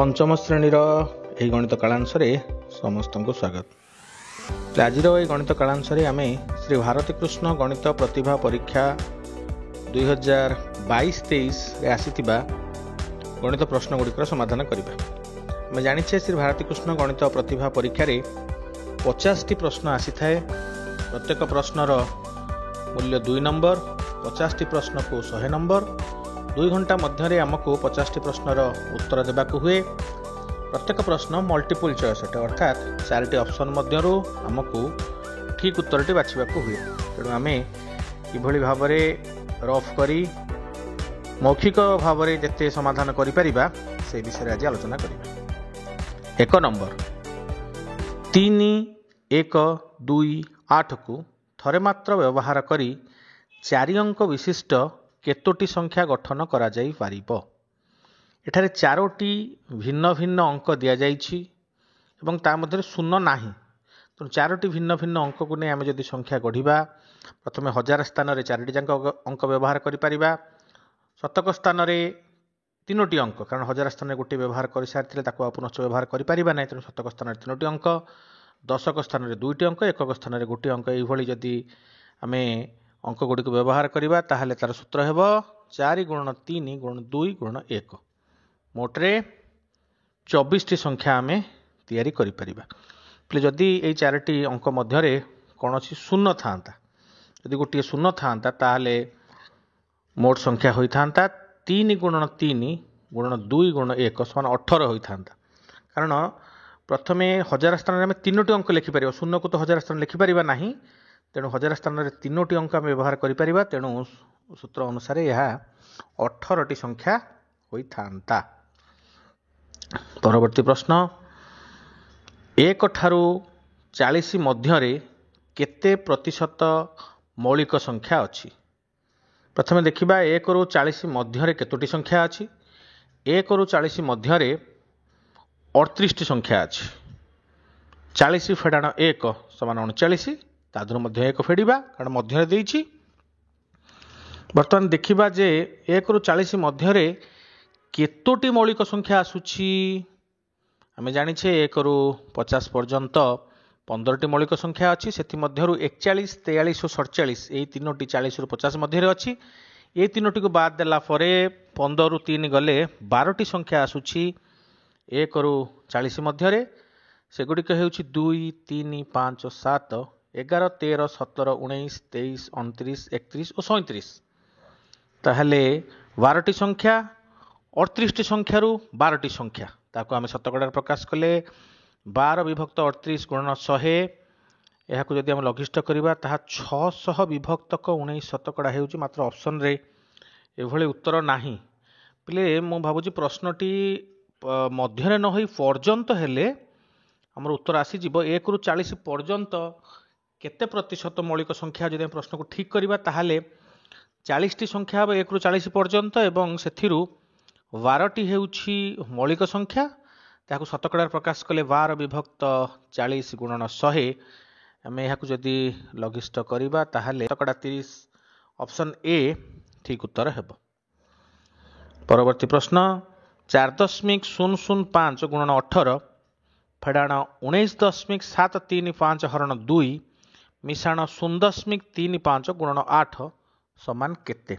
पंचम श्रेणी गणित कालांश समस्त को स्वागत। आज गणित कालांश आम श्री भारती कृष्ण गणित प्रतिभा परीक्षा 2022-23 आसीथिबा गणित प्रश्न गुड़िकर समाधान करबा। मैं जानिछे श्री भारती कृष्ण गणित प्रतिभा परीक्षा 50 प्रश्न आसी थाए। प्रत्येक प्रश्नर मूल्य 2 नंबर, 50 प्रश्न को 100 नंबर। 2 घंटा मध्य आमको 50 प्रश्नर उत्तर देबाक हुए। प्रत्येक प्रश्न मल्टीपल चॉइस अटे, अर्थात 4टी ऑप्शन मध्यरु आमको ठीक उत्तरटी बाछिबाक हुए। तेणु आमे किभली भाबरे रफ करी मौखिक भाबरे जते समाधान करि परिबा से विषय आज आलोचना करिबा। 1 नंबर 3 1 2 8 को थरे मात्र व्यवहार करी 4 अंक विशिष्ट केतोटी संख्या गठन करा जाई पारिबो। एठारे 4टी भिन्न भिन्न अंक दिया जाइछि एवं ता मध्य शून्य नाही। तो 4टी भिन्न भिन्न अंक को नहीं आम जदि संख्या गढ़िबा, प्रथमे 1000 स्थान रे 4टी जांक अंक व्यवहार करि परिबा। शतक स्थान रे 3टी अंक, कारण 1000 स्थान रे गोटे व्यवहार कर सारिथिले ताको आ पुनश्च व्यवहार करि परिबा नै। तेणु शतक स्थान रे 3टी अंक, दशक स्थान रे 2टी अंक, एकक स्थान रे गोटे अंक। एई भली जदि आमे अंक गुड़ी को व्यवहार करवा ताहले तार सूत्र हेब 4 गुणन 3 गुणन 2 गुणन 1। मोटरे 24टी संख्या आमे तैयारी करि परिबा। प्ले जदि ए 4टी अंक मध्यरे कोनोसी शून्य थांता, जदि गोटे शून्य थांता ताहले मोट संख्या होई थांता 3 गुणन 3 गुणन 2 गुणन 1 समान 18 होई थांता। कारण प्रथमे 1000 स्थान रे आमे 3टी अंक लिखि परिबा, शून्य को तो 1000 स्थान लिखि परिबा नाही। तेणु 1000 स्थान में 3टी अंक आम व्यवहार करिपरिबा। तेणु सूत्र अनुसार यह 18टी संख्या होई थांता। परवर्ती प्रश्न 1 ठारू 40 मध्यरे केते प्रतिशत मौलिक संख्या अछि। प्रथमे देखिबा 1 रु 40 मध्यरे केतोटी संख्या अछि। 1 रु 40 मध्यरे 38टी संख्या अछि। 40 फेडाण 1 समान 39, तादर मध्य 1 फेडिबा कारण मध्य देइछि। बर्तमान देखिबा जे 1 रु 40 मध्यरे केतोटी मौलिक संख्या आसुछि। आमे जानिछे 1 रु 50 पर्यंत 15टी मौलिक संख्या अछि। सेति मध्यरु 41, 43 और 47 एई तीनोटी 40 रु 50 मध्यरे अछि। ए तीनोटी को बाद देला परे 15 रु 3 गले 12टी संख्या आसुछि 1 रु 40 मध्यरे। सेगुडी के हेउछि 2 3 5 7 11 13 17 19 23 29 31 और 37। ताहले 12टी संख्या 38टी संख्या रु 12टी संख्या ताको आमे शतकड़ा प्रकाश कले 12 विभक्त 38 गुणन 100। यह को जदि आम लघिष्ठ करिबा ताहा 600 विभक्त 19 शतकड़ा हेउछि। मात्र ऑप्शन रे एभली उत्तर नाही। पिले मु भाबुछि प्रश्नटी मध्यरे न होई पर्यंत हेले हमर उत्तर आसी जिवो 1 रु 40 पर्यंत केते प्रतिशत मौलिक संख्या। जदि प्रश्न को ठीक करिबा ताहाले 40टी संख्या अब 1 रु 40 पर्यंत एवं सेथिरु 12टी हेउछि मौलिक संख्या। ताकू शतकड़ा प्रकाश कले 12 विभक्त 40 गुणन 100। आमे याकू जदि लघिष्ठ करिबा ताहाले शतकड़ा 30 ऑप्शन ए ठीक उत्तर हेबो। परवर्ती प्रश्न 4.005 गुणन 18 फेडाण 19.735 हरण 2 मिशाण 0.35 गुणन 8 समान केते।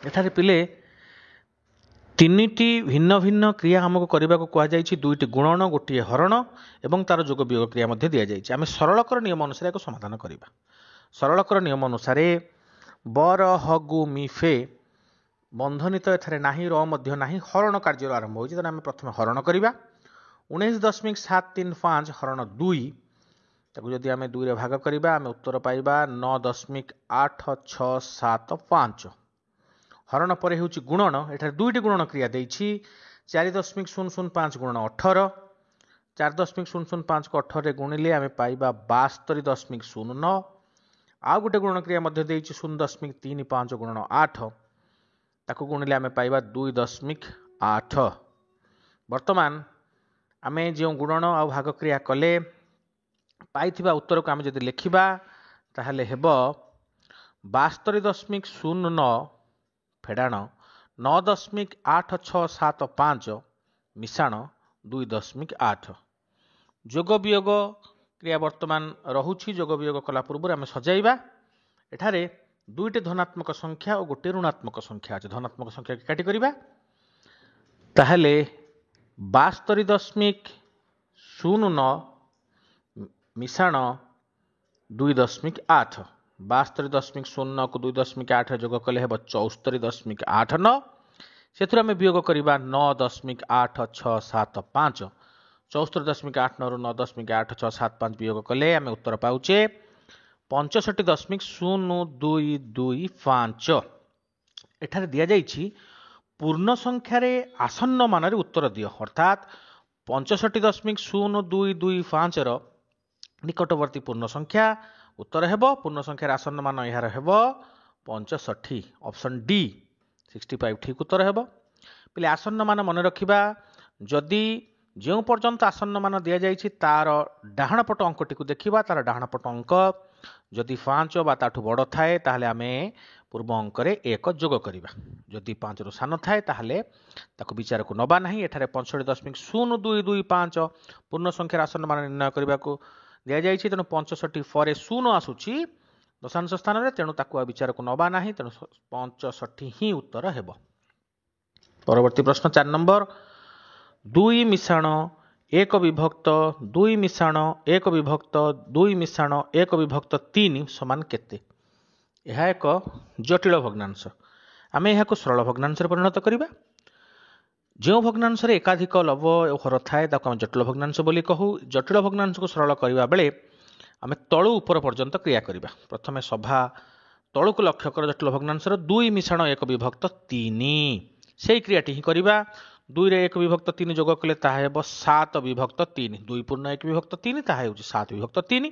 एठारे पिले 3टी भिन्न भिन्न क्रिया हमको करने को कह जाइछि। 2टी गुणन, गोटे हरण एवं तार जोग वियोग क्रिया मध्य दिया जाइछि। आमे सरलकर नियम अनुसार एक समाधान करिबा। सरलकर नियम अनुसार बर हगु मिफे बंधनित एथारे नाही, र मध्य नाही, हरण कार्य आरंभ होइछि। त आमे प्रथमे हरण करिबा। 19.735 हरण 2 ताकू जदि आमे 2 रे भाग करिबा आमे उत्तर पाइबा 9.8675। हरण परे हेउछि गुणन। एठारे 2टी गुणन क्रिया देइछि। 4.005 गुणन 18, 4.005 को 18 रे गुणिले आमे पाइबा 72.09। आ गोटे गुणन क्रिया मध्य देइछि 0.35 गुणन 8 ताकू गुणिले आमे पाइबा 2.8। वर्तमान आमे जो गुणन आ भाग क्रिया कले पाइथिबा उत्तर को आमे जदि लिखिबा ताहले हेबो 72.09 फेडाण 9.8675 मिशाण 2.8 जोग वियोग क्रिया वर्तमान रहुछि जोग वियोग कला पूर्व आम सजाइबा एठारे दुईटे धनात्मक संख्या और गोटे ऋणात्मक संख्या अच्छे धनात्मक संख्या एकाठी करिबा ताहले 72.09 मिशाण 2.8 72.09 को 2.8 जोग कले हेब 74.89 से आम वियोग करवा 9.8675 74.89 रु 9.8675 वियोग कले आम उत्तर पाउचे 65.0225 एठारे दिया जाइछि पूर्ण संख्यार आसन्न मान उत्तर दियो अर्थात 65.0225 निकटवर्ती पूर्ण संख्या उत्तर हेब पूर्ण संख्यार आसन्न मान यार हेब 65 ऑप्शन डी 65 ठीक उत्तर हेब पे आसन्न मान मन रखिबा जदि जो पर्यंत आसन्न मान दि जाइछि तार डाहाण पट अंकटी को देखिबा तार डाहाण पट अंक जदि 5 बा ताठू बड़ थाए ताहले आमे पूर्व अंकरे 1 जोग करिबा जदि 5 रु सान थाए ताहले ताको विचार को नबा नाही एठारे 65.0225 पूर्ण संख्यार आसन्न मान निर्णय करबा को दिया जाइछि तेणु 65 परे 0 आसुछि दशांश स्थान रे तेणु ताको विचार को नबा नाही तेणु 65 ही उत्तर हेबो। परवर्ती प्रश्न 4 नंबर 2 मिशाण 1 विभक्त 2 मिशाण 1 विभक्त 2 मिशाण 1 विभक्त 3 समान केते यह एक जटिल भग्नांश आम यह सरल भग्नांश परिणत करवा जो भग्नांश एकाधिक लव हर थाए आम जटिल भग्नांश बोली कहू जटिल भग्नांश को सरल करने बेले आम तलू ऊपर पर्यंत क्रिया करवा प्रथम सभा तलू को लक्ष्य कर जटिल भग्नांश 2 मिशाण 1 विभक्त 3 से क्रियाटी ही करवा 2 रे 1 विभक्त 3 जोग कले 7 विभक्त 3 2 पूर्ण 1 विभक्त 3 ताहा 7 विभक्त 3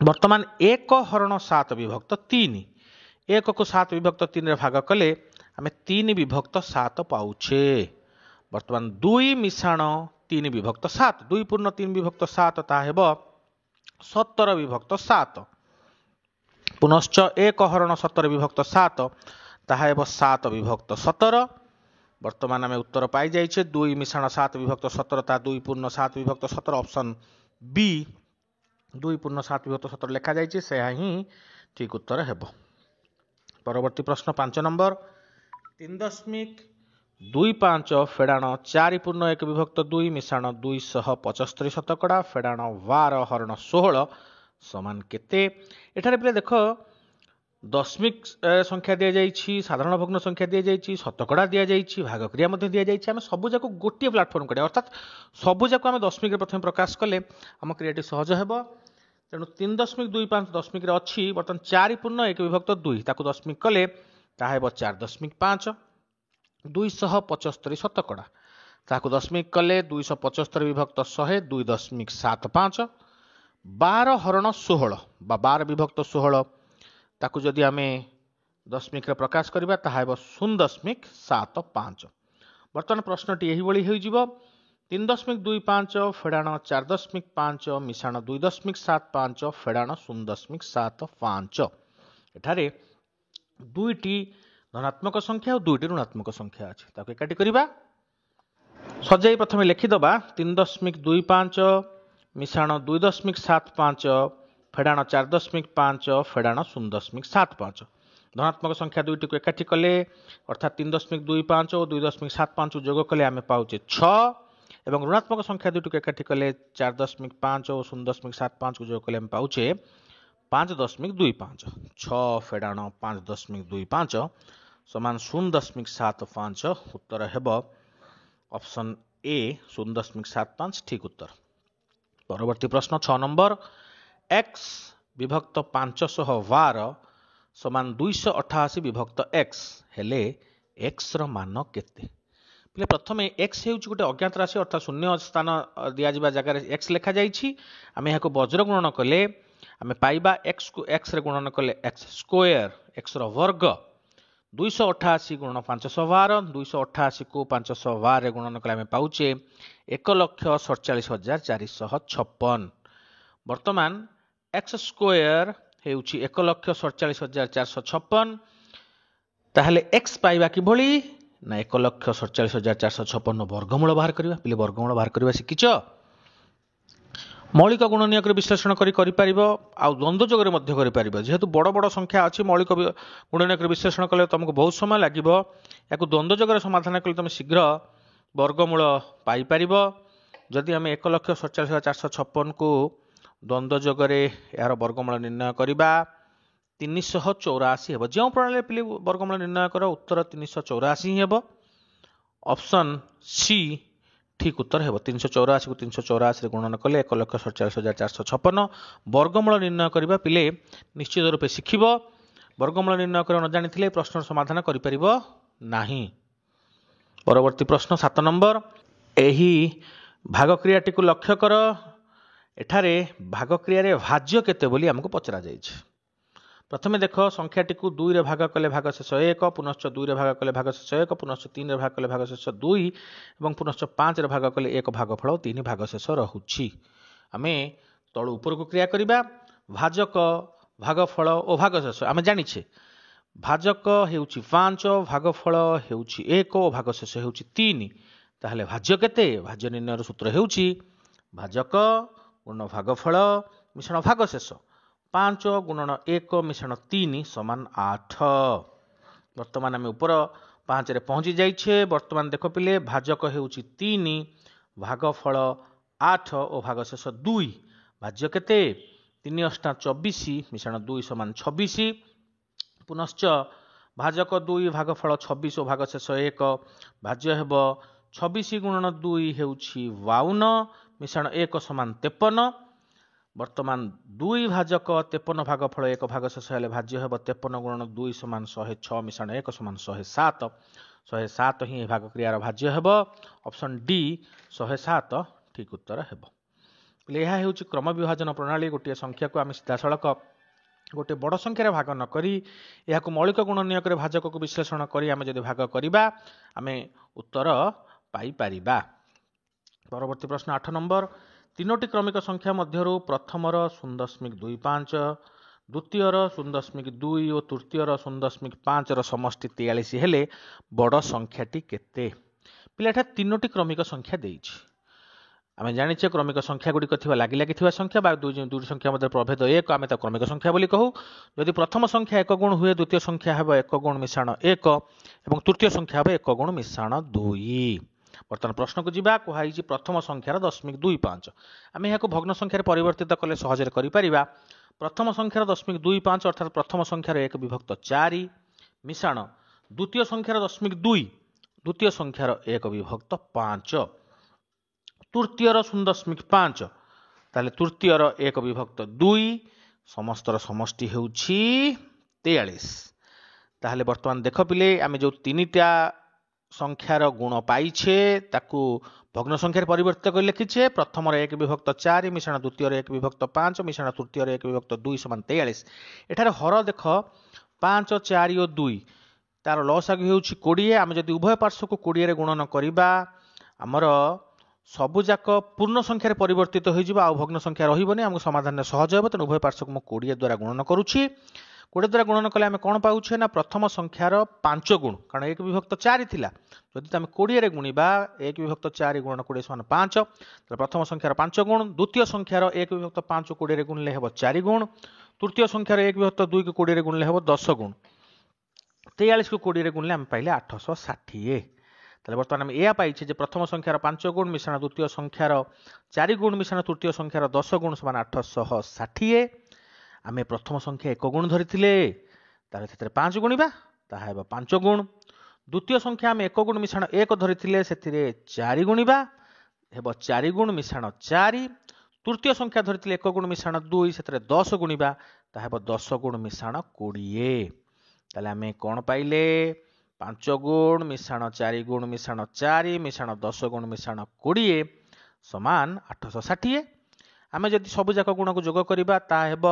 वर्तमान 1 हरण 7 विभक्त 3 1 को 7 विभक्त 3 रे भाग कले आम 3 विभक्त 7 पाउछे वर्तमान 2 मिशाण 3 विभक्त 7 2 पूर्ण 3 विभक्त 7 ताहा 17 विभक्त 7 पुनश्च 1 हरण 17 विभक्त 7 ताहा 7 विभक्त 17 वर्तमान आम उत्तर पाई जाइछे 2 मिशाण 7 विभक्त 17 ता 2 पूर्ण 7 विभक्त 17 ऑप्शन बी 2 पूर्ण 7 विभक्त 17 लिखा जाइछे से ही ठीक उत्तर हेबो। परवर्ती प्रश्न 5 नंबर 3.25 फेडाण 4 पूर्ण 1 विभक्त 2 मिशाण 275 शतकड़ा फेडाण 12 हरण 16 समान केते एठारे पे देखो दशमिक संख्या दि जाइछि साधारण भग्न संख्या दि जाइछि शतकड़ा दि जाइछि भाग क्रिया मध्य दि जाइछि आमे सबु जाको गोटे प्लाटफॉर्म करिया अर्थात सबु जाको आमे दशमिक रे प्रथम प्रकाश कले आम क्रियाटी सहज हेबो तेणु 3.25 दशमिक रे अछि बर्तन 4 पूर्ण 1 विभक्त 2 ताको दशमिक कले ताहा हेबो 4.5 275 शतकड़ा ताको दशमिक कले 275 विभक्त 100 2.75 12 हरण 16 बा 12 विभक्त 16 ताकू जदि आमे दशमिक रे प्रकाश करिबा ताहा हेबो 0.75 वर्तमान प्रश्नटी एही बळी होई जिवो 3.25 फेडाण 4.5 मिशाण 2.75 फेडाण 0.75 एठारे दुईटी धनात्मक संख्या और दुईटी ऋणात्मक संख्या अछि ताको एकाठी करिबा सजाई प्रथमे लिखिदबा 3.25 मिशाण 2.75 फेडाण 4.5 फेडाण 0.75 धनात्मक संख्या दुईटी को एकाठी कले अर्थात 3.25 और 2.75 जोग कले आमे पाउचे 6 एवं ऋणात्मक संख्या दुईटी को एकाठी कले 4.5 और 0.75 को जोग कले आमे पाउचे 5.25 6 फेडाण 5.25 समान 0.75 उत्तर हेबो ऑप्शन ए 0.75 ठीक उत्तर। परवर्ती प्रश्न 6 नंबर x विभक्त 512 समान 288 विभक्त x हेले x रो मान केते पले प्रथमे x हेउची गोटे अज्ञात राशि अर्थात शून्य स्थान दिया जिबा जगह x लिखा जाइछि आमे याको वज्र गुणन कले आमे पाइबा x को x रे गुणन कले x स्क्वायर x रो वर्ग 288 गुणन 512 288 को 512 रे गुणन कले आमे पाउचे 1,47,456 वर्तमान x स्क्वायर हेउची 1,47,456 ताहले x पाइबा कि भली ନା 1,47,456 ବର୍ଗମୂଳ ବାହାର କରିବା। ପିଲେ ବର୍ଗମୂଳ ବାହାର କରିବା ଶିଖିଛ? ମୌଳିକ ଗୁଣ ନିୟୋଗରେ ବିଶ୍ଳେଷଣ କରିପାରିବ ଆଉ ଦ୍ୱନ୍ଦ୍ୱ ଯୋଗରେ ମଧ୍ୟ କରିପାରିବ। ଯେହେତୁ ବଡ଼ ବଡ଼ ସଂଖ୍ୟା ଅଛି ମୌଳିକ ଗୁଣ ନିୟୋଗରେ ବିଶ୍ଳେଷଣ କଲେ ତୁମକୁ ବହୁତ ସମୟ ଲାଗିବ। ୟାକୁ ଦ୍ୱନ୍ଦ୍ୱ ଯୋଗରେ ସମାଧାନ କଲେ ତୁମେ ଶୀଘ୍ର ବର୍ଗମୂଳ ପାଇପାରିବ। ଯଦି ଆମେ 1,47,456କୁ ଦ୍ୱନ୍ଦ୍ୱ ଯୋଗରେ ଏହାର ବର୍ଗମୂଳ ନିର୍ଣ୍ଣୟ କରିବା 384 ହେବ। ଯେଉଁ ପ୍ରଣାଳୀରେ ପିଲେ ବର୍ଗମୂଳ ନିର୍ଣ୍ଣୟ କର ଉତ୍ତର 384 ହିଁ ହେବ। ଅପସନ୍ ସି ଠିକ୍ ଉତ୍ତର ହେବ। 384କୁ 384ରେ ଗୁଣନ କଲେ 1,47,456 ବର୍ଗମୂଳ ନିର୍ଣ୍ଣୟ କରିବା ପିଲେ ନିଶ୍ଚିତ ରୂପେ ଶିଖିବ। ବର୍ଗମୂଳ ନିର୍ଣ୍ଣୟ କରିବା ନ ଜାଣିଥିଲେ ପ୍ରଶ୍ନର ସମାଧାନ କରିପାରିବ ନାହିଁ। ପରବର୍ତ୍ତୀ ପ୍ରଶ୍ନ 7 ନମ୍ବର। ଏହି ଭାଗକ୍ରିୟାଟିକୁ ଲକ୍ଷ୍ୟ କର। ଏଠାରେ ଭାଗକ୍ରିୟାରେ ଭାଜ୍ୟ କେତେ ବୋଲି ଆମକୁ ପଚରାଯାଇଛି। ପ୍ରଥମେ ଦେଖ ସଂଖ୍ୟାଟିକୁ 2ରେ ଭାଗ କଲେ ଭାଗଶେଷ 1, ପୁନଶ୍ଚ 2ରେ ଭାଗ କଲେ ଭାଗଶେଷ 1, ପୁନଶ୍ଚ 3ରେ ଭାଗ କଲେ ଭାଗଶେଷ 2 ଏବଂ ପୁନଶ୍ଚ 5ରେ ଭାଗ କଲେ 1 ଭାଗଫଳ 3 ଭାଗଶେଷ ରହୁଛି। ଆମେ ତଳୁ ଉପରକୁ କ୍ରିୟା କରିବା। ଭାଜକ, ଭାଗଫଳ ଓ ଭାଗଶେଷ ଆମେ ଜାଣିଛେ। ଭାଜକ ହେଉଛି 5, ଭାଗଫଳ ହେଉଛି 1 ଓ ଭାଗଶେଷ ହେଉଛି 3। ତାହେଲେ ଭାଜ୍ୟ କେତେ? ଭାଜ୍ୟ ନିର୍ଣ୍ଣୟର ସୂତ୍ର ହେଉଛି ଭାଜକ ଗୁଣନ ଭାଗଫଳ ମିଶ୍ରଣ ଭାଗଶେଷ 5 ଗୁଣନ 1 ମିଶ୍ରଣ 3 ସମାନ 8। ବର୍ତ୍ତମାନ ଆମେ ଉପର 5ରେ ପହଞ୍ଚି ଯାଇଛେ। ବର୍ତ୍ତମାନ ଦେଖ ପିଲେ ଭାଜକ ହେଉଛି 3, ଭାଗଫଳ 8 ଓ ଭାଗଶେଷ 2। ଭାଜ୍ୟ କେତେ? 3 ଅଷ୍ଟା 24 ମିଶ୍ରଣ 2 ସମାନ 26। ପୁନଶ୍ଚ ଭାଜକ 2, ଭାଗଫଳ 26 ଓ ଭାଗଶେଷ 1। ଭାଜ୍ୟ ହେବ 26 ଗୁଣନ 2 ହେଉଛି 52 ମିଶ୍ରଣ 1 ସମାନ 53। ବର୍ତ୍ତମାନ 2 ଭାଜକ 53 ଭାଗଫଳ 1 ଭାଗଶେଷ ହେଲେ ଭାଜ୍ୟ ହେବ 53 ଗୁଣନ 2 ସମାନ 106 ମିଶ୍ରଣ 1 ସମାନ 107। 107 ହିଁ ଏହି ଭାଗକ୍ରିୟାର ଭାଜ୍ୟ ହେବ। ଅପସନ୍ ଡି 107 ଠିକ୍ ଉତ୍ତର ହେବ। ଏହା ହେଉଛି କ୍ରମ ବିଭାଜନ ପ୍ରଣାଳୀ। ଗୋଟିଏ ସଂଖ୍ୟାକୁ ଆମେ ସିଧାସଳଖ ଗୋଟିଏ ବଡ଼ ସଂଖ୍ୟାରେ ଭାଗ ନ କରି ଏହାକୁ ମୌଳିକ ଗୁଣ ନିୟୋଗରେ ଭାଜକକୁ ବିଶ୍ଳେଷଣ କରି ଆମେ ଯଦି ଭାଗ କରିବା ଆମେ ଉତ୍ତର ପାଇପାରିବା। ପରବର୍ତ୍ତୀ ପ୍ରଶ୍ନ 8 ନମ୍ବର। 3ଟି କ୍ରମିକ ସଂଖ୍ୟା ମଧ୍ୟରୁ ପ୍ରଥମର 0.25, ଦ୍ୱିତୀୟର 0.2 ଓ ତୃତୀୟର 0.5ର ସମଷ୍ଟି 43 ହେଲେ ବଡ଼ ସଂଖ୍ୟାଟି କେତେ? ପିଲା ଏଠାରେ 3ଟି କ୍ରମିକ ସଂଖ୍ୟା ଦେଇଛି। ଆମେ ଜାଣିଛେ କ୍ରମିକ ସଂଖ୍ୟା ଗୁଡ଼ିକ ଥିବା ଲାଗି ଥିବା ସଂଖ୍ୟା ବା ଦୁଇଟି ସଂଖ୍ୟା ମଧ୍ୟରେ ପ୍ରଭେଦ 1 ଆମେ ତାକୁ କ୍ରମିକ ସଂଖ୍ୟା ବୋଲି କହୁ। ଯଦି ପ୍ରଥମ ସଂଖ୍ୟା 1 ଗୁଣ ହୁଏ ଦ୍ୱିତୀୟ ସଂଖ୍ୟା ହେବ 1 ଗୁଣ ମିଶାଣ 1 ଏବଂ ତୃତୀୟ ସଂଖ୍ୟା ହେବ 1 ଗୁଣ ମିଶାଣ 2। ବର୍ତ୍ତମାନ ପ୍ରଶ୍ନକୁ ଯିବା। କୁହାଯାଇଛି ପ୍ରଥମ ସଂଖ୍ୟାର 0.25। ଆମେ ଏହାକୁ ଭଗ୍ନ ସଂଖ୍ୟାରେ ପରିବର୍ତ୍ତିତ କଲେ ସହଜରେ କରିପାରିବା। ପ୍ରଥମ ସଂଖ୍ୟାର 0.25 ଅର୍ଥାତ୍ ପ୍ରଥମ ସଂଖ୍ୟାର 1 ବିଭକ୍ତ 4 ମିଶାଣ ଦ୍ୱିତୀୟ ସଂଖ୍ୟାର 0.2 ଦ୍ୱିତୀୟ ସଂଖ୍ୟାର 1 ବିଭକ୍ତ 5 ତୃତୀୟର 0.5 ତାହେଲେ ତୃତୀୟର 1 ବିଭକ୍ତ 2 ସମସ୍ତର ସମଷ୍ଟି ହେଉଛି 43। ତାହେଲେ ବର୍ତ୍ତମାନ ଦେଖ ପିଲେ ଆମେ ଯେଉଁ 3ଟା ସଂଖ୍ୟାର ଗୁଣ ପାଇଛେ ତାକୁ ଭଗ୍ନ ସଂଖ୍ୟାରେ ପରିବର୍ତ୍ତିତ କରି ଲେଖିଛେ। ପ୍ରଥମର 1 ବିଭକ୍ତ 4 ମିଶାଣ ଦ୍ୱିତୀୟର 1 ବିଭକ୍ତ 5 ମିଶାଣ ତୃତୀୟର 1 ବିଭକ୍ତ 2 ସମାନ 43। ଏଠାରେ ହର ଦେଖ 5, 4 ଓ 2 ତାର ଲସାଗୁ ହେଉଛି 20। ଆମେ ଯଦି ଉଭୟ ପାର୍ଶ୍ୱକୁ 20ରେ ଗୁଣନ କରିବା ଆମର ସବୁଯାକ ପୂର୍ଣ୍ଣ ସଂଖ୍ୟାରେ ପରିବର୍ତ୍ତିତ ହୋଇଯିବ ଆଉ ଭଗ୍ନ ସଂଖ୍ୟା ରହିବନି। ଆମକୁ ସମାଧାନରେ ସହଜ ହେବ। ତେଣୁ ଉଭୟ ପାର୍ଶ୍ୱକୁ ମୁଁ 20 ଦ୍ୱାରା ଗୁଣନ କରୁଛି। 20 ଦ୍ୱାରା ଗୁଣନ କଲେ ଆମେ କ'ଣ ପାଉଛେ ନା ପ୍ରଥମ ସଂଖ୍ୟାର 5 ଗୁଣ, କାରଣ 1 ବିଭକ୍ତ 4 ଥିଲା। ଯଦି ଆମେ 20ରେ ଗୁଣିବା 1 ବିଭକ୍ତ 4 ଗୁଣନ 20 ସମାନ 5 ତାହେଲେ ପ୍ରଥମ ସଂଖ୍ୟାର 5 ଗୁଣ। ଦ୍ୱିତୀୟ ସଂଖ୍ୟାର 1 ବିଭକ୍ତ 5 20ରେ ଗୁଣିଲେ ହେବ 4 ଗୁଣ। ତୃତୀୟ ସଂଖ୍ୟାର 1 ବିଭକ୍ତ 2 କୁ 20ରେ ଗୁଣିଲେ ହେବ 10 ଗୁଣ। 43 କୁ 20ରେ ଗୁଣିଲେ ଆମେ ପାଇଲେ 860। ତାହେଲେ ବର୍ତ୍ତମାନ ଆମେ ଏହା ପାଇଛେ ଯେ ପ୍ରଥମ ସଂଖ୍ୟାର 5 ଗୁଣ ମିଶାଣ ଦ୍ୱିତୀୟ ସଂଖ୍ୟାର 4 ଗୁଣ ମିଶାଣ ତୃତୀୟ ସଂଖ୍ୟାର 10 ଗୁଣ ସମାନ 860। ଆମେ ପ୍ରଥମ ସଂଖ୍ୟା 1 ଗୁଣ ଧରିଥିଲେ ତାହେଲେ ସେଥିରେ 5 ଗୁଣିବା ତାହା ହେବ 5 ଗୁଣ। ଦ୍ୱିତୀୟ ସଂଖ୍ୟା ଆମେ 1 ଗୁଣ ମିଶାଣ 1 ଧରିଥିଲେ ସେଥିରେ 4 ଗୁଣିବା ହେବ 4 ଗୁଣ ମିଶାଣ 4। ତୃତୀୟ ସଂଖ୍ୟା ଧରିଥିଲେ 1 ଗୁଣ ମିଶାଣ 2 ସେଥିରେ 10 ଗୁଣିବା ତାହା ହେବ 10 ଗୁଣ ମିଶାଣ 20। ତାହେଲେ ଆମେ କ'ଣ ପାଇଲେ 5 ଗୁଣ ମିଶାଣ 4 ଗୁଣ ମିଶାଣ 4 ମିଶାଣ 10 ଗୁଣ ମିଶାଣ 20 ସମାନ 860। ଆମେ ଯଦି ସବୁ ଯାକ ଗୁଣକୁ ଯୋଗ କରିବା ତାହା ହେବ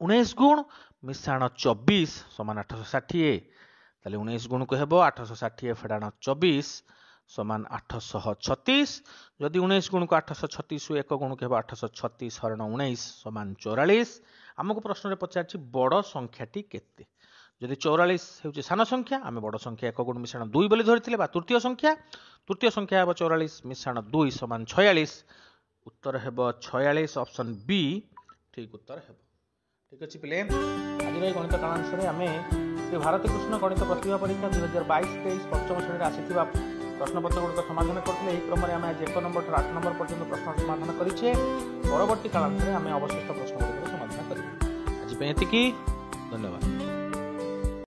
19 ଗୁଣ ମିଶାଣ 24 ସମାନ 860। ତାହେଲେ 19 ଗୁଣକୁ ହେବ 860 ଫେଡାଣ 24 ସମାନ 836। ଯଦି 19 ଗୁଣକୁ 836 1 ଗୁଣକୁ ହେବ 836 ହରଣ 19 ସମାନ 44। ଆମକୁ ପ୍ରଶ୍ନରେ ପଚାରିଛି ବଡ଼ ସଂଖ୍ୟାଟି କେତେ? जदि 44 ହେଉଛି ସାନ ସଂଖ୍ୟା ଆମେ ବଡ଼ ସଂଖ୍ୟା 1 ଗୁଣ ମିଶାଣ 2 ବୋଲି ଧରିଥିଲେ ବା ତୃତୀୟ ସଂଖ୍ୟା ହେବ 44 ମିଶାଣ 2 ସମାନ 46 उत्तर हेब 46 ऑप्शन बी ठीक उत्तर हेब। ठीक अच्छे पिले आज गणित कालांश आम भारती कृष्ण गणित प्रतिभा परीक्षा 2022-23 पंचम श्रेणी आसीथिबा प्रश्नपत्र गुड़िक समाधान करते यही क्रम आज 1 नंबर 8 नंबर पर्यंत प्रश्न समाधान करें परवर्ती कालांश आम अवशिष्ट प्रश्न गुड़िक समाधान करें। आज धन्यवाद।